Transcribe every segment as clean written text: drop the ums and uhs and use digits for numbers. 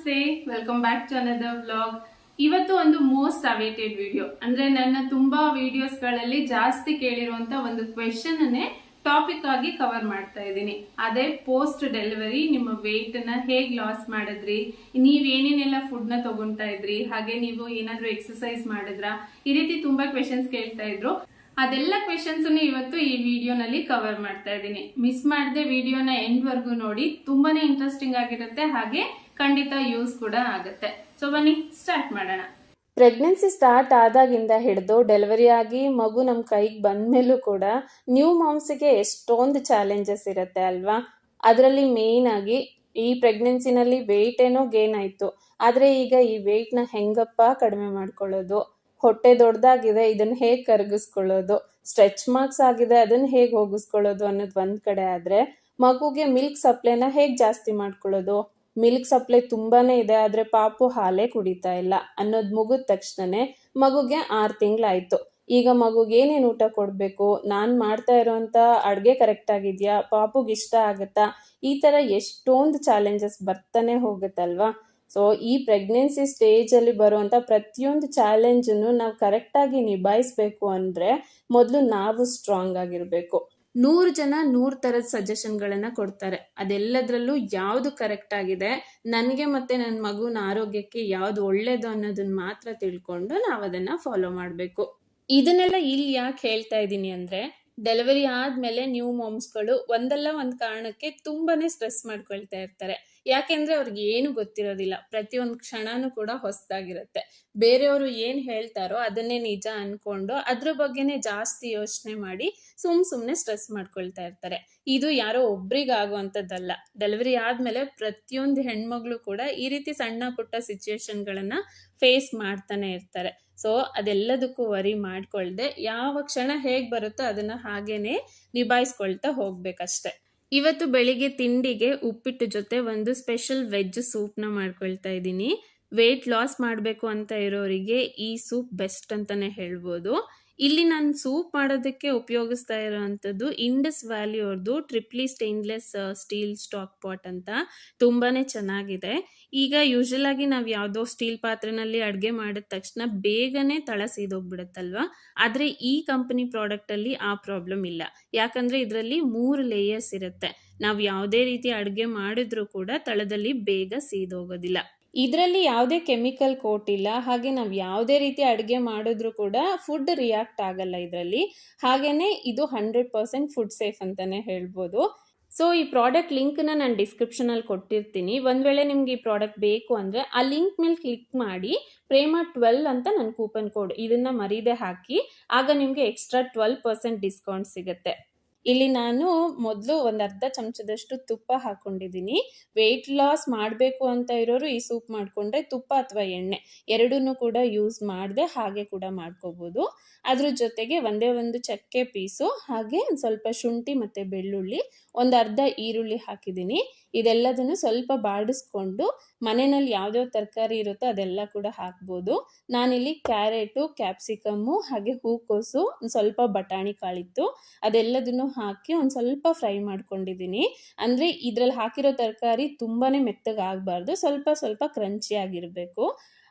ನಮಸ್ತೆ, welcome back to another vlog. ಇವತ್ತು ಒಂದು ಮೋಸ್ಟ್ ಅವೇಟೆಡ್ ವಿಡಿಯೋ, ಅಂದ್ರೆ ನನ್ನ ತುಂಬಾ ವಿಡಿಯೋಸ್ ಗಳಲ್ಲಿ ಜಾಸ್ತಿ ಕೇಳಿರುವಂತ ಒಂದು ಕ್ವೆಶನ್ ಅನ್ನೇ ಟಾಪಿಕ್ ಆಗಿ ಕವರ್ ಮಾಡ್ತಾ ಇದ್ದೀನಿ. ಅದೇ ಪೋಸ್ಟ್ ಡೆಲಿವರಿ ನಿಮ್ಮ ವೆಯ್ಟ್ ನ ಹೇಗ್ ಲಾಸ್ ಮಾಡಿದ್ರಿ, ನೀವ್ ಏನೇನೆಲ್ಲ ಫುಡ್ ನ ತಗೊಂತಾ ಇದ್ರಿ, ಹಾಗೆ ನೀವು ಏನಾದ್ರೂ ಎಕ್ಸರ್ಸೈಸ್ ಮಾಡಿದ್ರಾ, ಈ ರೀತಿ ತುಂಬಾ ಕ್ವೆಶನ್ಸ್ ಕೇಳ್ತಾ ಇದ್ರು. ಅದೆಲ್ಲ ಕ್ವೆಶನ್ಸ್ ಇವತ್ತು ಈ ವಿಡಿಯೋನಲ್ಲಿ ಕವರ್ ಮಾಡ್ತಾ ಇದ್ದೀನಿ. ಮಿಸ್ ಮಾಡದೆ ವಿಡಿಯೋನ ಎಂಡ್ ವರ್ಗು ನೋಡಿ, ತುಂಬಾನೇ ಇಂಟ್ರೆಸ್ಟಿಂಗ್ ಆಗಿರುತ್ತೆ, ಹಾಗೆ ಖಂಡಿತ ಯೂಸ್ ಕೂಡ ಆಗುತ್ತೆ. ಸೊ ಬನ್ನಿ ಸ್ಟಾರ್ಟ್ ಮಾಡೋಣ. ಪ್ರೆಗ್ನೆನ್ಸಿ ಸ್ಟಾರ್ಟ್ ಆದಾಗಿಂದ ಹಿಡಿದು ಡೆಲಿವರಿ ಆಗಿ ಮಗು ನಮ್ಮ ಕೈಗೆ ಬಂದ್ಮೇಲೂ ಕೂಡ ನ್ಯೂ ಮಾಮ್ಸ್ಗೆ ಎಷ್ಟೊಂದು ಚಾಲೆಂಜಸ್ ಇರುತ್ತೆ ಅಲ್ವಾ. ಅದರಲ್ಲಿ ಮೇನ್ ಆಗಿ ಈ ಪ್ರೆಗ್ನೆನ್ಸಿನಲ್ಲಿ ವೆಯ್ಟ್ ಏನೋ ಗೇನ್ ಆಯ್ತು, ಆದ್ರೆ ಈಗ ಈ ವೆಯ್ಟ್ ನ ಹೆಂಗಪ್ಪ ಕಡಿಮೆ ಮಾಡ್ಕೊಳ್ಳೋದು, ಹೊಟ್ಟೆ ದೊಡ್ಡದಾಗಿದೆ ಇದನ್ನ ಹೇಗ್ ಕರಗಿಸ್ಕೊಳ್ಳೋದು, ಸ್ಟ್ರೆಚ್ ಮಾರ್ಕ್ಸ್ ಆಗಿದೆ ಅದನ್ನ ಹೇಗ್ ಹೋಗಿಸ್ಕೊಳ್ಳೋದು ಅನ್ನೋದು ಒಂದ್ ಕಡೆ ಆದ್ರೆ, ಮಗುಗೆ ಮಿಲ್ಕ್ ಸಪ್ಲೈನ ಹೇಗ್ ಜಾಸ್ತಿ ಮಾಡ್ಕೊಳ್ಳೋದು, ಮಿಲ್ಕ್ ಸಪ್ಲೈ ತುಂಬಾನೇ ಇದೆ ಆದ್ರೆ ಪಾಪು ಹಾಲೇ ಕುಡಿತಾ ಇಲ್ಲ ಅನ್ನೋದು ಮುಗಿದ ತಕ್ಷಣನೇ ಮಗುಗೆ 6 ತಿಂಗಳಾಯ್ತು. ಈಗ ಮಗುಗೆ ಏನೇನು ಊಟ ಕೊಡ್ಬೇಕು, ನಾನ್ ಮಾಡ್ತಾ ಇರೋಂತ ಅಡ್ಗೆ ಕರೆಕ್ಟ್ ಆಗಿದ್ಯಾ, ಪಾಪುಗೆ ಇಷ್ಟ ಆಗತ್ತಾ, ಈ ತರ ಎಷ್ಟೊಂದು ಚಾಲೆಂಜಸ್ ಬರ್ತಾನೆ ಹೋಗುತ್ತಲ್ವಾ. ಸೊ ಈ ಪ್ರೆಗ್ನೆನ್ಸಿ ಸ್ಟೇಜ್ ಅಲ್ಲಿ ಬರುವಂತ ಪ್ರತಿಯೊಂದು ಚಾಲೆಂಜ್ ನಾವು ಕರೆಕ್ಟ್ ಆಗಿ ನಿಭಾಯಿಸ್ಬೇಕು ಅಂದ್ರೆ ಮೊದಲು ನಾವು ಸ್ಟ್ರಾಂಗ್ ಆಗಿರ್ಬೇಕು. 100 ಜನ 100 ತರದ ಸಜೆಷನ್ ಗಳನ್ನ ಕೊಡ್ತಾರೆ, ಅದೆಲ್ಲದ್ರಲ್ಲೂ ಯಾವ್ದು ಕರೆಕ್ಟ್ ಆಗಿದೆ, ನನ್ಗೆ ಮತ್ತೆ ನನ್ನ ಮಗುನ ಆರೋಗ್ಯಕ್ಕೆ ಯಾವ್ದು ಒಳ್ಳೇದು ಅನ್ನೋದನ್ನ ಮಾತ್ರ ತಿಳ್ಕೊಂಡು ನಾವ್ ಅದನ್ನ ಫಾಲೋ ಮಾಡ್ಬೇಕು. ಇದನ್ನೆಲ್ಲ ಇಲ್ಲಿ ಯಾಕೆ ಹೇಳ್ತಾ ಇದ್ದೀನಿ ಅಂದ್ರೆ, ಡೆಲಿವರಿ ಆದ್ಮೇಲೆ ನ್ಯೂ ಮಾಮ್ಸ್ಗಳು ಒಂದಲ್ಲ ಒಂದ್ ಕಾರಣಕ್ಕೆ ತುಂಬಾನೇ ಸ್ಟ್ರೆಸ್ ಮಾಡ್ಕೊಳ್ತಾ ಇರ್ತಾರೆ. ಯಾಕೆಂದ್ರೆ ಅವ್ರಿಗೆ ಏನು ಗೊತ್ತಿರೋದಿಲ್ಲ, ಪ್ರತಿಯೊಂದು ಕ್ಷಣನೂ ಕೂಡ ಹೊಸದಾಗಿರುತ್ತೆ. ಬೇರೆಯವರು ಏನ್ ಹೇಳ್ತಾರೋ ಅದನ್ನೇ ನಿಜ ಅನ್ಕೊಂಡು ಅದ್ರ ಬಗ್ಗೆನೆ ಜಾಸ್ತಿ ಯೋಚನೆ ಮಾಡಿ ಸುಮ್ನೆ ಸ್ಟ್ರೆಸ್ ಮಾಡ್ಕೊಳ್ತಾ ಇರ್ತಾರೆ. ಇದು ಯಾರೋ ಒಬ್ರಿಗಾಗುವಂಥದ್ದಲ್ಲ, ಡೆಲಿವರಿ ಆದ್ಮೇಲೆ ಪ್ರತಿಯೊಂದು ಹೆಣ್ಮಗಳು ಕೂಡ ಈ ರೀತಿ ಸಣ್ಣ ಪುಟ್ಟ ಸಿಚುವೇಶನ್ ಗಳನ್ನ ಫೇಸ್ ಮಾಡ್ತಾನೆ ಇರ್ತಾರೆ. ಸೊ ಅದೆಲ್ಲದಕ್ಕೂ ವರಿ ಮಾಡ್ಕೊಳ್ದೆ ಯಾವ ಕ್ಷಣ ಹೇಗ್ ಬರುತ್ತೋ ಅದನ್ನ ಹಾಗೇನೆ ನಿಭಾಯಿಸ್ಕೊಳ್ತಾ ಹೋಗ್ಬೇಕಷ್ಟೆ. ಇವತ್ತು ಬೆಳಿಗ್ಗೆ ತಿಂಡಿಗೆ ಉಪ್ಪಿಟ್ಟು ಜೊತೆ ಒಂದು ಸ್ಪೆಷಲ್ ವೆಜ್ ಸೂಪ್ನ ಮಾಡ್ಕೊಳ್ತಾ ಇದ್ದೀನಿ. ವೆಯ್ಟ್ ಲಾಸ್ ಮಾಡಬೇಕು ಅಂತ ಇರೋರಿಗೆ ಈ ಸೂಪ್ ಬೆಸ್ಟ್ ಅಂತಾನೆ ಹೇಳ್ಬೋದು. ಇಲ್ಲಿ ನಾನು ಸೂಪ್ ಮಾಡೋದಕ್ಕೆ ಉಪಯೋಗಿಸ್ತಾ ಇರೋವಂಥದ್ದು ಇಂಡಸ್ ವ್ಯಾಲಿ ಅವ್ರದ್ದು ಟ್ರಿಪ್ಲಿ ಸ್ಟೇನ್ಲೆಸ್ ಸ್ಟೀಲ್ ಸ್ಟಾಕ್ ಪಾಟ್ ಅಂತ, ತುಂಬಾನೇ ಚೆನ್ನಾಗಿದೆ. ಈಗ ಯೂಶಲ್ ಆಗಿ ನಾವು ಯಾವುದೋ ಸ್ಟೀಲ್ ಪಾತ್ರೆನಲ್ಲಿ ಅಡುಗೆ ಮಾಡಿದ ತಕ್ಷಣ ಬೇಗನೆ ತಳ ಸೀದೋಗ್ಬಿಡುತ್ತಲ್ವಾ, ಆದ್ರೆ ಈ ಕಂಪನಿ ಪ್ರಾಡಕ್ಟ್ ಅಲ್ಲಿ ಆ ಪ್ರಾಬ್ಲಮ್ ಇಲ್ಲ. ಯಾಕಂದ್ರೆ ಇದರಲ್ಲಿ 3 ಲೇಯರ್ಸ್ ಇರುತ್ತೆ, ನಾವು ಯಾವುದೇ ರೀತಿ ಅಡುಗೆ ಮಾಡಿದ್ರೂ ಕೂಡ ತಳದಲ್ಲಿ ಬೇಗ ಸೀದೋಗೋದಿಲ್ಲ. ಇದರಲ್ಲಿ ಯಾವುದೇ ಕೆಮಿಕಲ್ ಕೋಟ್ ಇಲ್ಲ, ಹಾಗೆ ನಾವು ಯಾವುದೇ ರೀತಿ ಅಡುಗೆ ಮಾಡಿದ್ರು ಕೂಡ ಫುಡ್ ರಿಯಾಕ್ಟ್ ಆಗಲ್ಲ ಇದರಲ್ಲಿ. ಹಾಗೇನೆ ಇದು 100% ಫುಡ್ ಸೇಫ್ ಅಂತಾನೆ ಹೇಳ್ಬೋದು. ಸೊ ಈ ಪ್ರಾಡಕ್ಟ್ ಲಿಂಕ್ನ ನಾನು ಡಿಸ್ಕ್ರಿಪ್ಷನಲ್ಲಿ ಕೊಟ್ಟಿರ್ತೀನಿ. ಒಂದ್ ವೇಳೆ ನಿಮ್ಗೆ ಈ ಪ್ರಾಡಕ್ಟ್ ಬೇಕು ಅಂದರೆ ಆ ಲಿಂಕ್ ಮೇಲೆ ಕ್ಲಿಕ್ ಮಾಡಿ ಪ್ರೇಮ 12 ಅಂತ ನನ್ನ ಕೂಪನ್ ಕೋಡ್ ಇದನ್ನ ಮರೀದೆ ಹಾಕಿ, ಆಗ ನಿಮಗೆ ಎಕ್ಸ್ಟ್ರಾ 12% ಡಿಸ್ಕೌಂಟ್ ಸಿಗುತ್ತೆ. ಇಲ್ಲಿ ನಾನು ಮೊದಲು ಒಂದು ಅರ್ಧ ಚಮಚದಷ್ಟು ತುಪ್ಪ ಹಾಕೊಂಡಿದ್ದೀನಿ. ವೆಯ್ಟ್ ಲಾಸ್ ಮಾಡಬೇಕು ಅಂತ ಇರೋರು ಈ ಸೂಪ್ ಮಾಡಿಕೊಂಡ್ರೆ ತುಪ್ಪ ಅಥವಾ ಎಣ್ಣೆ ಎರಡನ್ನೂ ಕೂಡ ಯೂಸ್ ಮಾಡದೆ ಹಾಗೆ ಕೂಡ ಮಾಡ್ಕೋಬೋದು. ಅದ್ರ ಜೊತೆಗೆ ಒಂದೇ ಒಂದು ಚಕ್ಕೆ ಪೀಸು, ಹಾಗೆ ಸ್ವಲ್ಪ ಶುಂಠಿ ಮತ್ತು ಬೆಳ್ಳುಳ್ಳಿ, ಒಂದು ಅರ್ಧ ಈರುಳ್ಳಿ ಹಾಕಿದ್ದೀನಿ. ಇದೆಲ್ಲದನ್ನು ಸ್ವಲ್ಪ ಬಾಡಿಸ್ಕೊಂಡು ಮನೆಯಲ್ಲಿ ಯಾವ್ಯಾವ ತರಕಾರಿ ಇರುತ್ತೋ ಅದೆಲ್ಲ ಕೂಡ ಹಾಕ್ಬೋದು. ನಾನಿಲ್ಲಿ ಕ್ಯಾರೆಟು, ಕ್ಯಾಪ್ಸಿಕಮ್ಮು, ಹಾಗೆ ಹೂಕೋಸು, ಸ್ವಲ್ಪ ಬಟಾಣಿ ಕಾಳಿತ್ತು, ಅದೆಲ್ಲದನ್ನು ಹಾಕಿ ಒಂದು ಸ್ವಲ್ಪ ಫ್ರೈ ಮಾಡ್ಕೊಂಡಿದ್ದೀನಿ. ಅಂದರೆ ಇದರಲ್ಲಿ ಹಾಕಿರೋ ತರಕಾರಿ ತುಂಬಾನೇ ಮೆತ್ತಗಾಗಬಾರ್ದು, ಸ್ವಲ್ಪ ಕ್ರಂಚಿ ಆಗಿರಬೇಕು.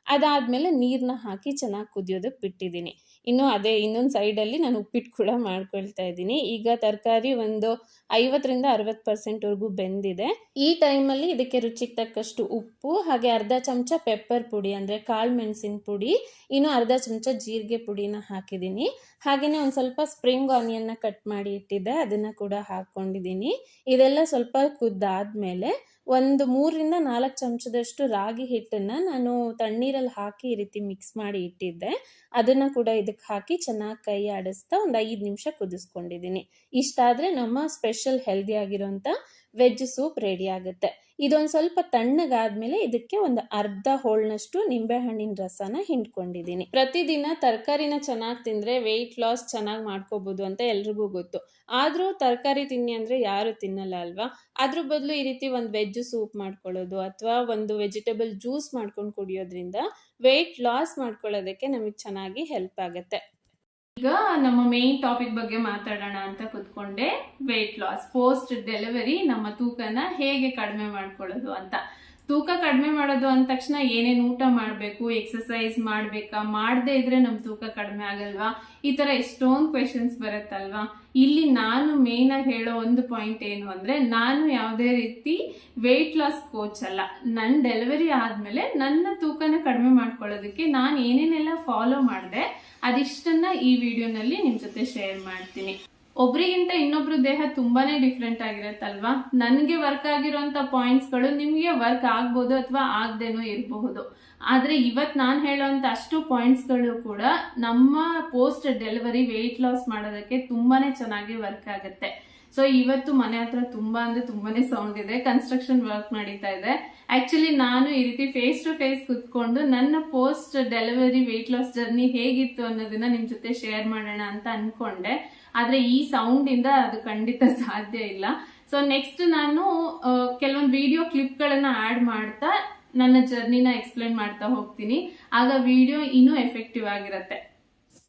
ಅದಾದಮೇಲೆ ನೀರನ್ನ ಹಾಕಿ ಚೆನ್ನಾಗಿ ಕುದಿಯೋದಕ್ಕೆ ಬಿಟ್ಟಿದ್ದೀನಿ. ಇನ್ನು ಅದೇ ಇನ್ನೊಂದು ಸೈಡಲ್ಲಿ ನಾನು ಉಪ್ಪಿಟ್ಟು ಕೂಡ ಮಾಡ್ಕೊಳ್ತಾ ಇದ್ದೀನಿ. ಈಗ ತರಕಾರಿ ಒಂದು 50-60% ಬೆಂದಿದೆ. ಈ ಟೈಮಲ್ಲಿ ಇದಕ್ಕೆ ರುಚಿಗೆ ತಕ್ಕಷ್ಟು ಉಪ್ಪು, ಹಾಗೆ ಅರ್ಧ ಚಮಚ ಪೆಪ್ಪರ್ ಪುಡಿ ಅಂದರೆ ಕಾಳು ಮೆಣಸಿನ ಪುಡಿ, ಇನ್ನು ಅರ್ಧ ಚಮಚ ಜೀರಿಗೆ ಪುಡಿನ ಹಾಕಿದ್ದೀನಿ. ಹಾಗೆಯೇ ಒಂದು ಸ್ವಲ್ಪ ಸ್ಪ್ರಿಂಗ್ ಆನಿಯನ್ನ ಕಟ್ ಮಾಡಿ ಇಟ್ಟಿದ್ದೆ, ಅದನ್ನು ಕೂಡ ಹಾಕ್ಕೊಂಡಿದ್ದೀನಿ. ಇದೆಲ್ಲ ಸ್ವಲ್ಪ ಕುದ್ದಾದ್ಮೇಲೆ ಒಂದು 3-4 ಚಮಚದಷ್ಟು ರಾಗಿ ಹಿಟ್ಟನ್ನು ನಾನು ತಣ್ಣೀರಲ್ಲಿ ಹಾಕಿ ಈ ರೀತಿ ಮಿಕ್ಸ್ ಮಾಡಿ ಇಟ್ಟಿದ್ದೆ, ಅದನ್ನು ಕೂಡ ಇದಕ್ಕೆ ಹಾಕಿ ಚೆನ್ನಾಗಿ ಕೈ ಆಡಿಸ್ತಾ ಒಂದು 5 ನಿಮಿಷ ಕುದಿಸ್ಕೊಂಡಿದ್ದೀನಿ. ಇಷ್ಟಾದರೆ ನಮ್ಮ ಸ್ಪೆಷಲ್ ಹೆಲ್ದಿ ಆಗಿರೋಂಥ ವೆಜ್ ಸೂಪ್ ರೆಡಿ ಆಗುತ್ತೆ. ಇದೊಂದು ಸ್ವಲ್ಪ ತಣ್ಣಗಾದ್ಮೇಲೆ ಇದಕ್ಕೆ ಒಂದು ಅರ್ಧ ಹೋಳ್ನಷ್ಟು ನಿಂಬೆಹಣ್ಣಿನ ರಸನ ಹಿಂಡ್ಕೊಂಡಿದ್ದೀನಿ. ಪ್ರತಿದಿನ ತರಕಾರಿನ ಚೆನ್ನಾಗಿ ತಿಂದರೆ ವೆಯ್ಟ್ ಲಾಸ್ ಚೆನ್ನಾಗಿ ಮಾಡ್ಕೋಬೋದು ಅಂತ ಎಲ್ರಿಗೂ ಗೊತ್ತು. ಆದರೂ ತರಕಾರಿ ತಿನ್ನಿ ಅಂದರೆ ಯಾರು ತಿನ್ನಲ್ಲ ಅಲ್ವಾ. ಅದ್ರ ಬದಲು ಈ ರೀತಿ ಒಂದು ವೆಜ್ ಸೂಪ್ ಮಾಡ್ಕೊಳ್ಳೋದು ಅಥವಾ ಒಂದು ವೆಜಿಟೇಬಲ್ ಜ್ಯೂಸ್ ಮಾಡ್ಕೊಂಡು ಕುಡಿಯೋದ್ರಿಂದ ವೆಯ್ಟ್ ಲಾಸ್ ಮಾಡ್ಕೊಳ್ಳೋದಕ್ಕೆ ನಮಗೆ ಚೆನ್ನಾಗಿ ಹೆಲ್ಪ್ ಆಗುತ್ತೆ. ಈಗ ನಮ್ಮ ಮೇನ್ ಟಾಪಿಕ್ ಬಗ್ಗೆ ಮಾತಾಡೋಣ ಅಂತ ಕೂತ್ಕೊಂಡೆ, ವೆಯ್ಟ್ ಲಾಸ್ ಪೋಸ್ಟ್ ಡೆಲಿವರಿ ನಮ್ಮ ತೂಕನ ಹೇಗೆ ಕಡಿಮೆ ಮಾಡ್ಕೊಳ್ಳೋದು ಅಂತ. ತೂಕ ಕಡಿಮೆ ಮಾಡೋದು ಅಂದ ತಕ್ಷಣ ಏನೇನು ಊಟ ಮಾಡಬೇಕು, ಎಕ್ಸಸೈಸ್ ಮಾಡಬೇಕಾ, ಮಾಡದೇ ಇದ್ರೆ ನಮ್ ತೂಕ ಕಡಿಮೆ ಆಗಲ್ವಾ, ಈ ತರ ಎಷ್ಟೊಂದು ಕ್ವೆಶನ್ಸ್ ಬರುತ್ತಲ್ವಾ. ಇಲ್ಲಿ ನಾನು ಮೇನ್ ಆಗಿ ಹೇಳೋ ಒಂದು ಪಾಯಿಂಟ್ ಏನು ಅಂದ್ರೆ, ನಾನು ಯಾವುದೇ ರೀತಿ ವೆಯ್ಟ್ ಲಾಸ್ ಕೋಚ್ ಅಲ್ಲ. ನನ್ನ ಡೆಲಿವರಿ ಆದ್ಮೇಲೆ ನನ್ನ ತೂಕನ ಕಡಿಮೆ ಮಾಡ್ಕೊಳ್ಳೋದಕ್ಕೆ ನಾನು ಏನೇನೆಲ್ಲ ಫಾಲೋ ಮಾಡಿದೆ ಅದಿಷ್ಟನ್ನ ಈ ವಿಡಿಯೋನಲ್ಲಿ ನಿಮ್ ಜೊತೆ ಶೇರ್ ಮಾಡ್ತೀನಿ. ಒಬ್ರಿಗಿಂತ ಇನ್ನೊಬ್ರು ದೇಹ ತುಂಬಾನೇ ಡಿಫ್ರೆಂಟ್ ಆಗಿರತ್ತಲ್ವಾ. ನನ್ಗೆ ವರ್ಕ್ ಆಗಿರೋಂತ ಪಾಯಿಂಟ್ಸ್ ಗಳು ನಿಮ್ಗೆ ವರ್ಕ್ ಆಗ್ಬೋದು ಅಥವಾ ಆಗದೇನೋ ಇರಬಹುದು. ಆದ್ರೆ ಇವತ್ ನಾನ್ ಹೇಳೋಂತ ಅಷ್ಟು ಪಾಯಿಂಟ್ಸ್ ಗಳು ಕೂಡ ನಮ್ಮ ಪೋಸ್ಟ್ ಡೆಲಿವರಿ ವೆಯ್ಟ್ ಲಾಸ್ ಮಾಡೋದಕ್ಕೆ ತುಂಬಾನೇ ಚೆನ್ನಾಗಿ ವರ್ಕ್ ಆಗುತ್ತೆ. ಸೊ ಇವತ್ತು ಮನೆ ಹತ್ರ ತುಂಬಾನೇ ಸೌಂಡ್ ಇದೆ, ಕನ್ಸ್ಟ್ರಕ್ಷನ್ ವರ್ಕ್ ನಡೀತಾ ಇದೆ. ಆಕ್ಚುಲಿ ನಾನು ಈ ರೀತಿ ಫೇಸ್ ಟು ಫೇಸ್ ಕುತ್ಕೊಂಡು ನನ್ನ post delivery weight loss journey ಹೇಗಿತ್ತು ಅನ್ನೋದನ್ನ ನಿಮ್ ಜೊತೆ ಶೇರ್ ಮಾಡೋಣ ಅಂತ ಅನ್ಕೊಂಡೆ. ಆದ್ರೆ ಈ ಸೌಂಡ್ ಇಂದ ಅದು ಖಂಡಿತ ಸಾಧ್ಯ ಇಲ್ಲ. ಸೊ ನೆಕ್ಸ್ಟ್ ನಾನು ಕೆಲವೊಂದು ವಿಡಿಯೋ ಕ್ಲಿಪ್ ಗಳನ್ನ ಆಡ್ ಮಾಡ್ತಾ ನನ್ನ ಜರ್ನಿನ ಎಕ್ಸ್ಪ್ಲೈನ್ ಮಾಡ್ತಾ ಹೋಗ್ತೀನಿ. ಆಗ ವಿಡಿಯೋ ಇನ್ನೂ ಎಫೆಕ್ಟಿವ್ ಆಗಿರತ್ತೆ.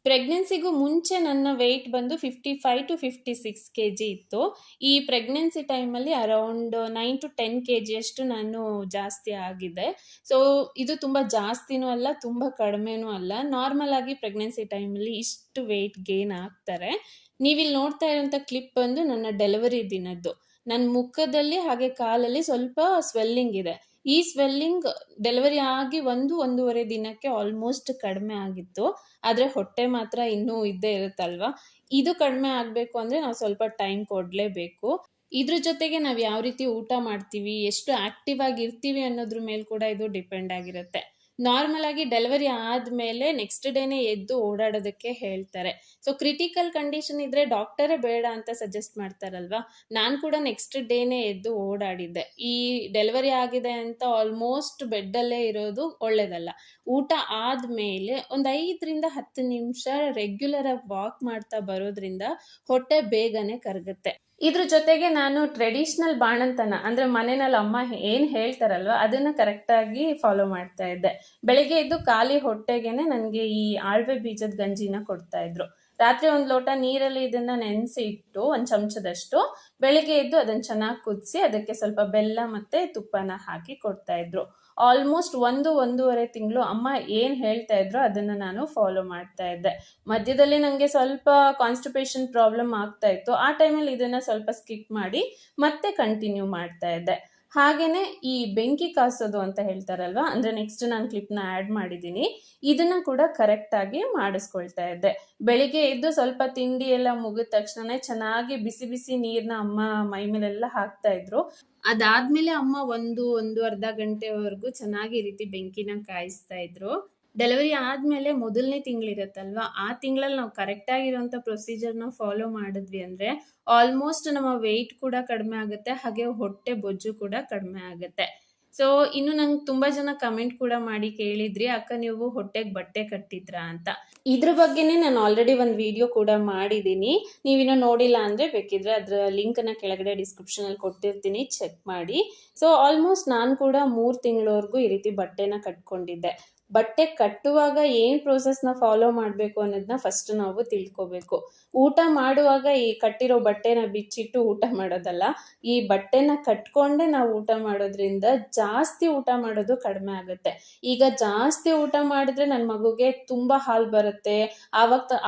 ಪ್ರೆಗ್ನೆನ್ಸಿಗೂ ಮುಂಚೆ ನನ್ನ ವೆಯ್ಟ್ ಬಂದು 55 to 56 kg ಇತ್ತು. ಈ ಪ್ರೆಗ್ನೆನ್ಸಿ ಟೈಮಲ್ಲಿ ಅರೌಂಡ್ 9 to 10 kg ಅಷ್ಟು ನಾನು ಜಾಸ್ತಿ ಆಗಿದೆ. ಸೊ ಇದು ತುಂಬ ಜಾಸ್ತಿನೂ ಅಲ್ಲ, ತುಂಬ ಕಡಿಮೆನೂ ಅಲ್ಲ. ನಾರ್ಮಲ್ ಆಗಿ ಪ್ರೆಗ್ನೆನ್ಸಿ ಟೈಮಲ್ಲಿ ಇಷ್ಟು ವೆಯ್ಟ್ ಗೇನ್ ಆಗ್ತಾರೆ. ನೀವಿಲ್ಲಿ ನೋಡ್ತಾ ಇರೋಂಥ ಕ್ಲಿಪ್ ಬಂದು ನನ್ನ ಡೆಲಿವರಿ ದಿನದ್ದು. ನನ್ನ ಮುಖದಲ್ಲಿ ಹಾಗೆ ಕಾಲಲ್ಲಿ ಸ್ವಲ್ಪ ಸ್ವೆಲ್ಲಿಂಗ್ ಇದೆ. ಈ ಸ್ವೆಲ್ಲಿಂಗ್ ಡೆಲಿವರಿ ಆಗಿ 1-1.5 ದಿನಕ್ಕೆ ಆಲ್ಮೋಸ್ಟ್ ಕಡಿಮೆ ಆಗಿತ್ತು. ಆದರೆ ಹೊಟ್ಟೆ ಮಾತ್ರ ಇನ್ನೂ ಇದ್ದೇ ಇರುತ್ತಲ್ವಾ. ಇದು ಕಡಿಮೆ ಆಗಬೇಕು ಅಂದರೆ ನಾವು ಸ್ವಲ್ಪ ಟೈಮ್ ಕೊಡಲೇಬೇಕು. ಇದ್ರ ಜೊತೆಗೆ ನಾವು ಯಾವ ರೀತಿ ಊಟ ಮಾಡ್ತೀವಿ, ಎಷ್ಟು ಆಕ್ಟಿವ್ ಆಗಿ ಇರ್ತೀವಿ ಅನ್ನೋದ್ರ ಮೇಲೆ ಕೂಡ ಇದು ಡಿಪೆಂಡ್ ಆಗಿರುತ್ತೆ. ನಾರ್ಮಲ್ ಆಗಿ ಡೆಲಿವರಿ ಆದಮೇಲೆ ನೆಕ್ಸ್ಟ್ ಡೇನೇ ಎದ್ದು ಓಡಾಡೋದಕ್ಕೆ ಹೇಳ್ತಾರೆ. ಸೊ ಕ್ರಿಟಿಕಲ್ ಕಂಡೀಷನ್ ಇದ್ರೆ ಡಾಕ್ಟರೇ ಬೇಡ ಅಂತ ಸಜೆಸ್ಟ್ ಮಾಡ್ತಾರಲ್ವಾ. ನಾನು ಕೂಡ ನೆಕ್ಸ್ಟ್ ಡೇನೇ ಎದ್ದು ಓಡಾಡಿದ್ದೆ. ಈ ಡೆಲಿವರಿ ಆಗಿದೆ ಅಂತ ಆಲ್ಮೋಸ್ಟ್ ಬೆಡ್ಡಲ್ಲೇ ಇರೋದು ಒಳ್ಳೇದಲ್ಲ. ಊಟ ಆದಮೇಲೆ ಒಂದು 5-10 ನಿಮಿಷ ರೆಗ್ಯುಲರ್ ಆಗಿ ವಾಕ್ ಮಾಡ್ತಾ ಬರೋದ್ರಿಂದ ಹೊಟ್ಟೆ ಬೇಗನೆ ಕರಗುತ್ತೆ. ಇದ್ರ ಜೊತೆಗೆ ನಾನು ಟ್ರೆಡಿಷನಲ್ ಬಾಣಂತನ ಅಂದ್ರೆ ಮನೆಯಲ್ಲಿ ಅಮ್ಮ ಏನ್ ಹೇಳ್ತಾರಲ್ವ ಅದನ್ನ ಕರೆಕ್ಟಾಗಿ ಫಾಲೋ ಮಾಡ್ತಾ ಇದ್ದೆ. ಬೆಳಿಗ್ಗೆ ಎದ್ದು ಖಾಲಿ ಹೊಟ್ಟೆಗೆನೆ ನನಗೆ ಈ ಆಳ್ವೆ ಬೀಜದ ಗಂಜಿನ ಕೊಡ್ತಾ ಇದ್ರು. ರಾತ್ರಿ 1 ಲೋಟ ನೀರಲ್ಲಿ ಇದನ್ನ ನೆನೆಸಿ ಇಟ್ಟು 1 ಚಮಚದಷ್ಟು, ಬೆಳಿಗ್ಗೆ ಎದ್ದು ಅದನ್ನ ಚೆನ್ನಾಗಿ ಕುದಿಸಿ ಅದಕ್ಕೆ ಸ್ವಲ್ಪ ಬೆಲ್ಲ ಮತ್ತೆ ತುಪ್ಪನ ಹಾಕಿ ಕೊಡ್ತಾ ಇದ್ರು. ಆಲ್ಮೋಸ್ಟ್ 1-1.5 ತಿಂಗಳು ಅಮ್ಮ ಏನ್ ಹೇಳ್ತಾ ಇದ್ರು ಅದನ್ನ ನಾನು ಫಾಲೋ ಮಾಡ್ತಾ ಇದ್ದೆ. ಮಧ್ಯದಲ್ಲಿ ನನಗೆ ಸ್ವಲ್ಪ ಕಾನ್ಸ್ಟಿಪೇಷನ್ ಪ್ರಾಬ್ಲಮ್ ಆಗ್ತಾ ಇತ್ತು. ಆ ಟೈಮಲ್ಲಿ ಇದನ್ನ ಸ್ವಲ್ಪ ಸ್ಕಿಪ್ ಮಾಡಿ ಮತ್ತೆ ಕಂಟಿನ್ಯೂ ಮಾಡ್ತಾ ಇದ್ದೆ. ಹಾಗೇನೆ ಈ ಬೆಂಕಿ ಕಾಸೋದು ಅಂತ ಹೇಳ್ತಾರಲ್ವಾ, ಅಂದ್ರೆ ನೆಕ್ಸ್ಟ್ ನಾನು ಕ್ಲಿಪ್ನ ಆ್ಯಡ್ ಮಾಡಿದ್ದೀನಿ, ಇದನ್ನ ಕೂಡ ಕರೆಕ್ಟಾಗಿ ಮಾಡಿಸ್ಕೊಳ್ತಾ ಇದ್ದೆ. ಬೆಳಿಗ್ಗೆ ಎದ್ದು ಸ್ವಲ್ಪ ತಿಂಡಿ ಎಲ್ಲ ಮುಗಿದ ತಕ್ಷಣ ಚೆನ್ನಾಗಿ ಬಿಸಿ ಬಿಸಿ ನೀರನ್ನ ಅಮ್ಮ ಮೈ ಮೇಲೆಲ್ಲ ಹಾಕ್ತಾ ಇದ್ರು. ಅದಾದ್ಮೇಲೆ ಅಮ್ಮ 1-1.5 ಗಂಟೆವರೆಗೂ ಚೆನ್ನಾಗಿ ಈ ರೀತಿ ಬೆಂಕಿನ ಕಾಯಿಸ್ತಾ ಇದ್ರು. ಡೆಲಿವರಿ ಆದಮೇಲೆ ಮೊದಲನೇ ತಿಂಗಳಿರುತ್ತಲ್ವಾ, ಆ ತಿಂಗಳಲ್ಲಿ ನಾವು ಕರೆಕ್ಟಾಗಿರೋಂಥ ಪ್ರೊಸೀಜರ್ನ ಫಾಲೋ ಮಾಡಿದ್ವಿ ಅಂದರೆ ಆಲ್ಮೋಸ್ಟ್ ನಮ್ಮ ವೆಯ್ಟ್ ಕೂಡ ಕಡಿಮೆ ಆಗುತ್ತೆ, ಹಾಗೆ ಹೊಟ್ಟೆ ಬೊಜ್ಜು ಕೂಡ ಕಡಿಮೆ ಆಗುತ್ತೆ. ಸೊ ಇನ್ನು ನಂಗೆ ತುಂಬ ಜನ ಕಮೆಂಟ್ ಕೂಡ ಮಾಡಿ ಕೇಳಿದ್ರಿ, ಅಕ್ಕ ನೀವು ಹೊಟ್ಟೆಗೆ ಬಟ್ಟೆ ಕಟ್ಟಿದ್ರಾ ಅಂತ. ಇದ್ರ ಬಗ್ಗೆನೇ ನಾನು ಆಲ್ರೆಡಿ ಒಂದು ವಿಡಿಯೋ ಕೂಡ ಮಾಡಿದ್ದೀನಿ. ನೀವಿನ್ನೂ ನೋಡಿಲ್ಲ ಅಂದರೆ ಬೇಕಿದ್ರೆ ಅದರ ಲಿಂಕನ್ನು ಕೆಳಗಡೆ ಡಿಸ್ಕ್ರಿಪ್ಷನಲ್ಲಿ ಕೊಟ್ಟಿರ್ತೀನಿ, ಚೆಕ್ ಮಾಡಿ. ಸೊ ಆಲ್ಮೋಸ್ಟ್ ನಾನು ಕೂಡ 3 ತಿಂಗಳವರೆಗೂ ಈ ರೀತಿ ಬಟ್ಟೆನ ಕಟ್ಕೊಂಡಿದ್ದೆ. ಬಟ್ಟೆ ಕಟ್ಟುವಾಗ ಏನು ಪ್ರೋಸೆಸ್ನ ಫಾಲೋ ಮಾಡಬೇಕು ಅನ್ನೋದನ್ನ ಫಸ್ಟ್ ನಾವು ತಿಳ್ಕೊಬೇಕು. ಊಟ ಮಾಡುವಾಗ ಈ ಕಟ್ಟಿರೋ ಬಟ್ಟೆನ ಬಿಚ್ಚಿಟ್ಟು ಊಟ ಮಾಡೋದಲ್ಲ, ಈ ಬಟ್ಟೆನ ಕಟ್ಕೊಂಡೇ ನಾವು ಊಟ ಮಾಡೋದ್ರಿಂದ ಜಾಸ್ತಿ ಊಟ ಮಾಡೋದು ಕಡಿಮೆ ಆಗುತ್ತೆ. ಈಗ ಜಾಸ್ತಿ ಊಟ ಮಾಡಿದ್ರೆ ನನ್ನ ಮಗುಗೆ ತುಂಬ ಹಾಲು ಬರುತ್ತೆ,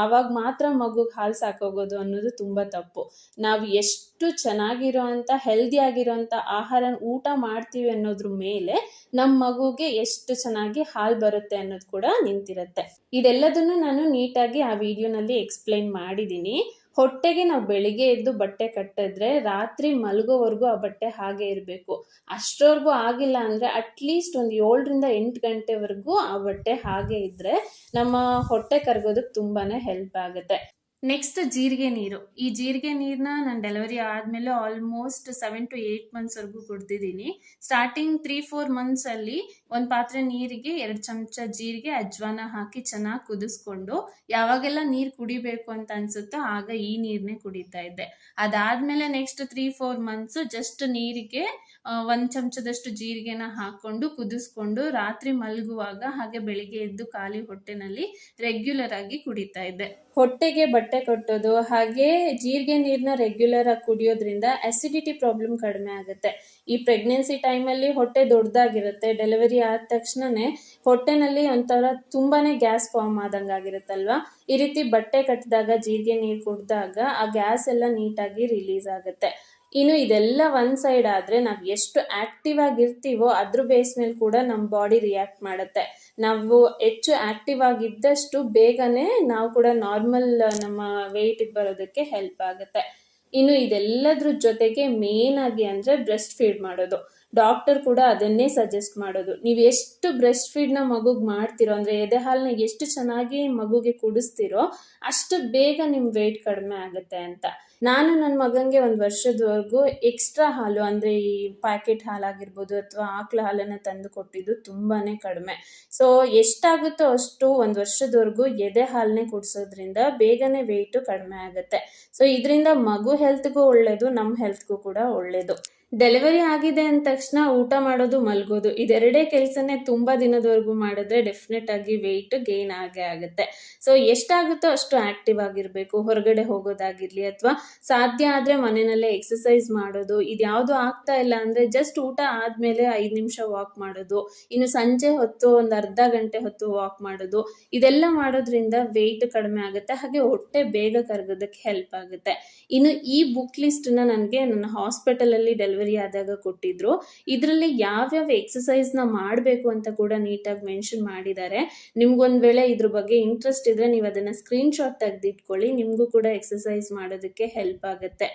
ಆವಾಗ ಮಾತ್ರ ಮಗುಗೆ ಹಾಲು ಸಾಕೋಗೋದು ಅನ್ನೋದು ತುಂಬ ತಪ್ಪು. ನಾವು ಎಷ್ಟು ಚೆನ್ನಾಗಿರೋ ಅಂಥ ಹೆಲ್ದಿ ಆಗಿರೋಂಥ ಆಹಾರ ಊಟ ಮಾಡ್ತೀವಿ ಅನ್ನೋದ್ರ ಮೇಲೆ ನಮ್ಮ ಮಗುಗೆ ಎಷ್ಟು ಚೆನ್ನಾಗಿ ಹಾಲು ಬರುತ್ತೆ ಅನ್ನೋದು ಕೂಡ ನಿಂತಿರುತ್ತೆ. ಇದೆಲ್ಲದನ್ನು ನಾನು ನೀಟಾಗಿ ಆ ವಿಡಿಯೋನಲ್ಲಿ ಎಕ್ಸ್ಪ್ಲೈನ್ ಮಾಡಿದ್ದೀನಿ. ಹೊಟ್ಟೆಗೆ ನಾವು ಬೆಳಿಗ್ಗೆ ಎದ್ದು ಬಟ್ಟೆ ಕಟ್ಟಿದ್ರೆ ರಾತ್ರಿ ಮಲಗೋವರೆಗೂ ಆ ಬಟ್ಟೆ ಹಾಗೆ ಇರಬೇಕು. ಅಷ್ಟರವರೆಗೂ ಆಗಿಲ್ಲ ಅಂದರೆ ಅಟ್ಲೀಸ್ಟ್ ಒಂದು 7-8 ಗಂಟೆವರೆಗೂ ಆ ಬಟ್ಟೆ ಹಾಗೆ ಇದ್ದರೆ ನಮ್ಮ ಹೊಟ್ಟೆ ಕರಗೋದಕ್ಕೆ ತುಂಬಾ ಹೆಲ್ಪ್ ಆಗುತ್ತೆ. ನೆಕ್ಸ್ಟ್ ಜೀರಿಗೆ ನೀರು. ಈ ಜೀರಿಗೆ ನೀರನ್ನ ನಾನು ಡೆಲಿವರಿ ಆದಮೇಲೆ ಆಲ್ಮೋಸ್ಟ್ 7 to 8 ಮಂತ್ಸ್ವರೆಗೂ ಕುಡ್ದಿದ್ದೀನಿ. ಸ್ಟಾರ್ಟಿಂಗ್ 3-4 ಮಂತ್ಸಲ್ಲಿ ಒಂದು ಪಾತ್ರೆ ನೀರಿಗೆ 2 ಚಮಚ ಜೀರಿಗೆ ಅಜ್ವಾನ ಹಾಕಿ ಚೆನ್ನಾಗಿ ಕುದಿಸ್ಕೊಂಡು ಯಾವಾಗೆಲ್ಲ ನೀರು ಕುಡಿಬೇಕು ಅಂತ ಅನ್ಸುತ್ತೋ ಆಗ ಈ ನೀರನ್ನೇ ಕುಡಿತಾ ಇದ್ದೆ. ಅದಾದಮೇಲೆ ನೆಕ್ಸ್ಟ್ 3-4 ಮಂತ್ಸು ಜಸ್ಟ್ ನೀರಿಗೆ 1 ಚಮಚದಷ್ಟು ಜೀರಿಗೆನ ಹಾಕೊಂಡು ಕುದಿಸ್ಕೊಂಡು ರಾತ್ರಿ ಮಲಗುವಾಗ ಹಾಗೆ ಬೆಳಿಗ್ಗೆ ಎದ್ದು ಖಾಲಿ ಹೊಟ್ಟೆನಲ್ಲಿ ರೆಗ್ಯುಲರ್ ಆಗಿ ಕುಡಿತಾ ಇದ್ದೆ. ಹೊಟ್ಟೆಗೆ ಬಟ್ಟೆ ಕಟ್ಟೋದು ಹಾಗೆ ಜೀರಿಗೆ ನೀರನ್ನ ರೆಗ್ಯುಲರ್ ಆಗಿ ಕುಡಿಯೋದ್ರಿಂದ ಅಸಿಡಿಟಿ ಪ್ರಾಬ್ಲಮ್ ಕಡಿಮೆ ಆಗುತ್ತೆ. ಈ ಪ್ರೆಗ್ನೆನ್ಸಿ ಟೈಮಲ್ಲಿ ಹೊಟ್ಟೆ ದೊಡ್ಡದಾಗಿರುತ್ತೆ, ಡೆಲಿವರಿ ಆದ ತಕ್ಷಣನೇ ಹೊಟ್ಟೆನಲ್ಲಿ ಒಂಥರ ತುಂಬಾನೇ ಗ್ಯಾಸ್ ಫಾರ್ಮ್ ಆದಂಗೆ ಆಗಿರುತ್ತಲ್ವಾ. ಈ ರೀತಿ ಬಟ್ಟೆ ಕಟ್ಟಿದಾಗ ಜೀರಿಗೆ ನೀರು ಕುಡಿದಾಗ ಆ ಗ್ಯಾಸ್ ಎಲ್ಲ ನೀಟಾಗಿ ರಿಲೀಸ್ ಆಗುತ್ತೆ. ಇನ್ನು ಇದೆಲ್ಲ ಒಂದ್ ಸೈಡ್ ಆದ್ರೆ ನಾವು ಎಷ್ಟು ಆಕ್ಟಿವ್ ಆಗಿರ್ತೀವೋ ಅದ್ರ ಬೇಸ್ ಮೇಲೆ ಕೂಡ ನಮ್ಮ ಬಾಡಿ ರಿಯಾಕ್ಟ್ ಮಾಡುತ್ತೆ. ನಾವು ಹೆಚ್ಚು ಆಕ್ಟಿವ್ ಆಗಿದ್ದಷ್ಟು ಬೇಗನೆ ನಾವು ಕೂಡ ನಾರ್ಮಲ್ ನಮ್ಮ ವೆಯ್ಟ್ ಬರೋದಕ್ಕೆ ಹೆಲ್ಪ್ ಆಗುತ್ತೆ. ಇನ್ನು ಇದೆಲ್ಲದ್ರ ಜೊತೆಗೆ ಮೇನ್ ಆಗಿ ಅಂದ್ರೆ ಬ್ರೆಸ್ಟ್ ಫೀಡ್ ಮಾಡೋದು. ಡಾಕ್ಟರ್ ಕೂಡ ಅದನ್ನೇ ಸಜೆಸ್ಟ್ ಮಾಡೋದು. ನೀವು ಎಷ್ಟು ಬ್ರೆಸ್ಟ್ ಫೀಡ್ನ ಮಗುಗೆ ಮಾಡ್ತಿರೋ ಅಂದ್ರೆ ಎದೆ ಹಾಲನ್ನ ಎಷ್ಟು ಚೆನ್ನಾಗಿ ಮಗುಗೆ ಕುಡಿಸ್ತಿರೋ ಅಷ್ಟು ಬೇಗ ನಿಮ್ಮ ವೆಯ್ಟ್ ಕಡಿಮೆ ಆಗುತ್ತೆ ಅಂತ. ನಾನು ನನ್ನ ಮಗಂಗೆ 1 ವರ್ಷದವರೆಗೂ ಎಕ್ಸ್ಟ್ರಾ ಹಾಲು ಅಂದ್ರೆ ಈ ಪ್ಯಾಕೆಟ್ ಹಾಲಾಗಿರ್ಬೋದು ಅಥವಾ ಆಕಳ ಹಾಲನ್ನ ತಂದು ಕೊಟ್ಟಿದ್ದು ತುಂಬಾನೇ ಕಡಿಮೆ. ಸೊ ಎಷ್ಟಾಗುತ್ತೋ ಅಷ್ಟು 1 ವರ್ಷದವರೆಗೂ ಎದೆ ಹಾಲನ್ನೇ ಕುಡಿಸೋದ್ರಿಂದ ಬೇಗನೆ ವೆಯ್ಟು ಕಡಿಮೆ ಆಗುತ್ತೆ. ಸೊ ಇದರಿಂದ ಮಗು ಹೆಲ್ತ್ಗೂ ಒಳ್ಳೇದು, ನಮ್ಮ ಹೆಲ್ತ್ಗೂ ಕೂಡ ಒಳ್ಳೇದು. ಡೆಲಿವರಿ ಆಗಿದೆ ಅಂದ ತಕ್ಷಣ ಊಟ ಮಾಡೋದು ಮಲ್ಗೋದು ಇದೆರಡೇ ಕೆಲಸನೇ ತುಂಬಾ ದಿನದವರೆಗೂ ಮಾಡಿದ್ರೆ ಡೆಫಿನೆಟ್ ಆಗಿ ವೆಯ್ಟ್ ಗೇನ್ ಆಗೇ ಆಗುತ್ತೆ. ಸೊ ಎಷ್ಟಾಗುತ್ತೋ ಅಷ್ಟು ಆಕ್ಟಿವ್ ಆಗಿರ್ಬೇಕು. ಹೊರಗಡೆ ಹೋಗೋದಾಗಿರ್ಲಿ ಅಥವಾ ಸಾಧ್ಯ ಆದ್ರೆ ಮನೆಯಲ್ಲೇ ಎಕ್ಸಸೈಸ್ ಮಾಡೋದು. ಇದ್ಯಾವುದು ಆಗ್ತಾ ಇಲ್ಲ ಅಂದ್ರೆ ಜಸ್ಟ್ ಊಟ ಆದ್ಮೇಲೆ 5 ನಿಮಿಷ ವಾಕ್ ಮಾಡೋದು, ಇನ್ನು ಸಂಜೆ ಹೊತ್ತು 1 ಅರ್ಧ ಗಂಟೆ ಹೊತ್ತು ವಾಕ್ ಮಾಡೋದು. ಇದೆಲ್ಲ ಮಾಡೋದ್ರಿಂದ ವೆಯ್ಟ್ ಕಡಿಮೆ ಆಗುತ್ತೆ, ಹಾಗೆ ಹೊಟ್ಟೆ ಬೇಗ ಕರಗೋದಕ್ಕೆ ಹೆಲ್ಪ್ ಆಗುತ್ತೆ. ಇನ್ನು ಈ ಬುಕ್ ಲಿಸ್ಟ್ ನ ನನಗೆ ನನ್ನ ಹಾಸ್ಪಿಟಲ್ ಅಲ್ಲಿ ಡೆಲಿವರಿ ಆದಾಗ ಕೊಟ್ಟಿದ್ರು. ಇದರಲ್ಲಿ ಯಾವ್ಯಾವ ಎಕ್ಸಸೈಸ್ ನ ಮಾಡಬೇಕು ಅಂತ ಕೂಡ ನೀಟಾಗಿ ಮೆನ್ಷನ್ ಮಾಡಿದ್ದಾರೆ. ನಿಮ್ಗೊಂದ್ ವೇಳೆ ಇದ್ರ ಬಗ್ಗೆ ಇಂಟ್ರೆಸ್ಟ್ ಇದ್ರೆ ನೀವು ಅದನ್ನ ಸ್ಕ್ರೀನ್ ಶಾಟ್ ತೆಗೆದಿಟ್ಕೊಳ್ಳಿ, ನಿಮ್ಗೂ ಕೂಡ ಎಕ್ಸಸೈಸ್ ಮಾಡೋದಕ್ಕೆ ಹೆಲ್ಪ್ ಆಗುತ್ತೆ.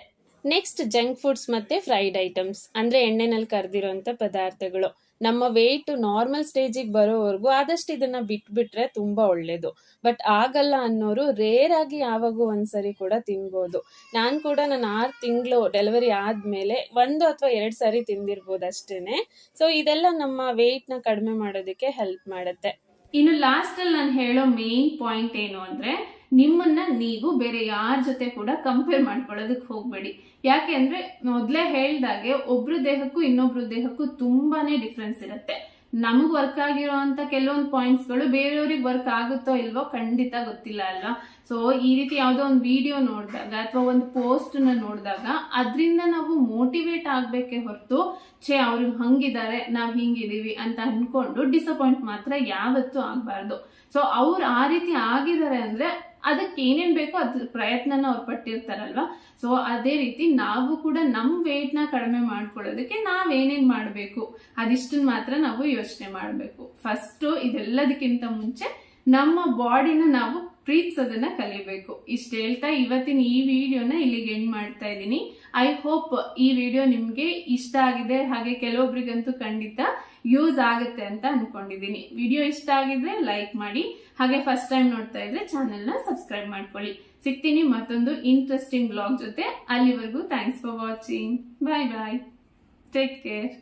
ನೆಕ್ಸ್ಟ್ ಜಂಕ್ ಫುಡ್ಸ್ ಮತ್ತೆ ಫ್ರೈಡ್ ಐಟಮ್ಸ್ ಅಂದ್ರೆ ಎಣ್ಣೆನಲ್ಲಿ ಕರೆದಿರೋಂಥ ಪದಾರ್ಥಗಳು. ನಮ್ಮ ವೆಯ್ಟ್ ನಾರ್ಮಲ್ ಸ್ಟೇಜಿಗೆ ಬರೋವರೆಗೂ ಆದಷ್ಟು ಇದನ್ನ ಬಿಟ್ಬಿಟ್ರೆ ತುಂಬಾ ಒಳ್ಳೇದು. ಬಟ್ ಆಗಲ್ಲ ಅನ್ನೋರು ರೇರ್ ಆಗಿ ಯಾವಾಗೂ ಒಂದ್ಸರಿ ಕೂಡ ತಿನ್ಬೋದು. ನಾನು ಕೂಡ ನನ್ನ 6 ತಿಂಗಳು ಡೆಲಿವರಿ ಆದ್ಮೇಲೆ 1 ಅಥವಾ 2 ಸಾರಿ ತಿಂದಿರ್ಬೋದು ಅಷ್ಟೇನೆ. ಸೊ ಇದೆಲ್ಲ ನಮ್ಮ ವೆಯ್ಟ್ನ ಕಡಿಮೆ ಮಾಡೋದಕ್ಕೆ ಹೆಲ್ಪ್ ಮಾಡುತ್ತೆ. ಇನ್ನು ಲಾಸ್ಟ್ ಅಲ್ಲಿ ನಾನು ಹೇಳೋ ಮೇನ್ ಪಾಯಿಂಟ್ ಏನು ಅಂದ್ರೆ, ನಿಮ್ಮನ್ನ ನೀವು ಬೇರೆ ಯಾರ ಜೊತೆ ಕೂಡ ಕಂಪೇರ್ ಮಾಡ್ಕೊಳ್ಳೋದಕ್ಕೆ ಹೋಗ್ಬೇಡಿ. ಯಾಕೆ ಅಂದ್ರೆ ಮೊದ್ಲೇ ಹೇಳ್ದಾಗೆ ಒಬ್ರು ದೇಹಕ್ಕೂ ಇನ್ನೊಬ್ರು ದೇಹಕ್ಕೂ ತುಂಬಾನೇ ಡಿಫ್ರೆನ್ಸ್ ಇರುತ್ತೆ. ನಮಗ್ ವರ್ಕ್ ಆಗಿರೋ ಅಂತ ಕೆಲವೊಂದು ಪಾಯಿಂಟ್ಸ್ ಗಳು ಬೇರೆಯವ್ರಿಗೆ ವರ್ಕ್ ಆಗುತ್ತೋ ಇಲ್ವೋ ಖಂಡಿತ ಗೊತ್ತಿಲ್ಲ ಅಲ್ವಾ. ಸೊ ಈ ರೀತಿ ಯಾವ್ದೋ ಒಂದು ವಿಡಿಯೋ ನೋಡಿದಾಗ ಅಥವಾ ಒಂದು ಪೋಸ್ಟ್ ನ ನೋಡಿದಾಗ ಅದರಿಂದ ನಾವು ಮೋಟಿವೇಟ್ ಆಗ್ಬೇಕೆ ಹೊರತು ಅವ್ರಿಗೆ ಹಂಗಿದ್ದಾರೆ ನಾವ್ ಹಿಂಗಿದೀವಿ ಅಂತ ಅನ್ಕೊಂಡು ಡಿಸಪಾಯಿಂಟ್ ಮಾತ್ರ ಯಾವತ್ತೂ ಆಗ್ಬಾರ್ದು. ಸೊ ಅವ್ರು ಆ ರೀತಿ ಆಗಿದ್ದಾರೆ ಅಂದ್ರೆ ಅದಕ್ಕೆ ಏನೇನ್ ಬೇಕೋ ಅದ್ರ ಪ್ರಯತ್ನನ ಅವ್ರು ಪಟ್ಟಿರ್ತಾರಲ್ವಾ. ಸೊ ಅದೇ ರೀತಿ ನಾವು ಕೂಡ ನಮ್ ವೆಯ್ಟ್ ನ ಕಡಿಮೆ ಮಾಡ್ಕೊಳ್ಳೋದಕ್ಕೆ ನಾವೇನೇನ್ ಮಾಡ್ಬೇಕು ಅದಿಷ್ಟನ್ ಮಾತ್ರ ನಾವು ಯೋಚನೆ ಮಾಡ್ಬೇಕು. ಫಸ್ಟ್ ಇದೆಲ್ಲದಕ್ಕಿಂತ ಮುಂಚೆ ನಮ್ಮ ಬಾಡಿನ ನಾವು ಪ್ರೀತಿಸೋದನ್ನ ಕಲಿಬೇಕು. ಇಷ್ಟ ಹೇಳ್ತಾ ಇವತ್ತಿನ ಈ ವಿಡಿಯೋನ ಇಲ್ಲಿಗೆ ಎಂಡ್ ಮಾಡ್ತಾ ಇದ್ದೀನಿ. ಐ ಹೋಪ್ ಈ ವಿಡಿಯೋ ನಿಮ್ಗೆ ಇಷ್ಟ ಆಗಿದೆ, ಹಾಗೆ ಕೆಲವೊಬ್ರಿಗಂತೂ ಖಂಡಿತ ಯೂಸ್ ಆಗುತ್ತೆ ಅಂತ ಅನ್ಕೊಂಡಿದೀನಿ. ವಿಡಿಯೋ ಇಷ್ಟ ಆಗಿದ್ರೆ ಲೈಕ್ ಮಾಡಿ, ಹಾಗೆ ಫಸ್ಟ್ ಟೈಮ್ ನೋಡ್ತಾ ಇದ್ರೆ ಚಾನೆಲ್ ನ ಸಬ್ಸ್ಕ್ರೈಬ್ ಮಾಡ್ಕೊಳ್ಳಿ. ಸಿಗ್ತೀನಿ ಮತ್ತೊಂದು ಇಂಟ್ರೆಸ್ಟಿಂಗ್ ಬ್ಲಾಗ್ ಜೊತೆ. ಅಲ್ಲಿವರೆಗೂ thanks for watching. Bye bye, take care.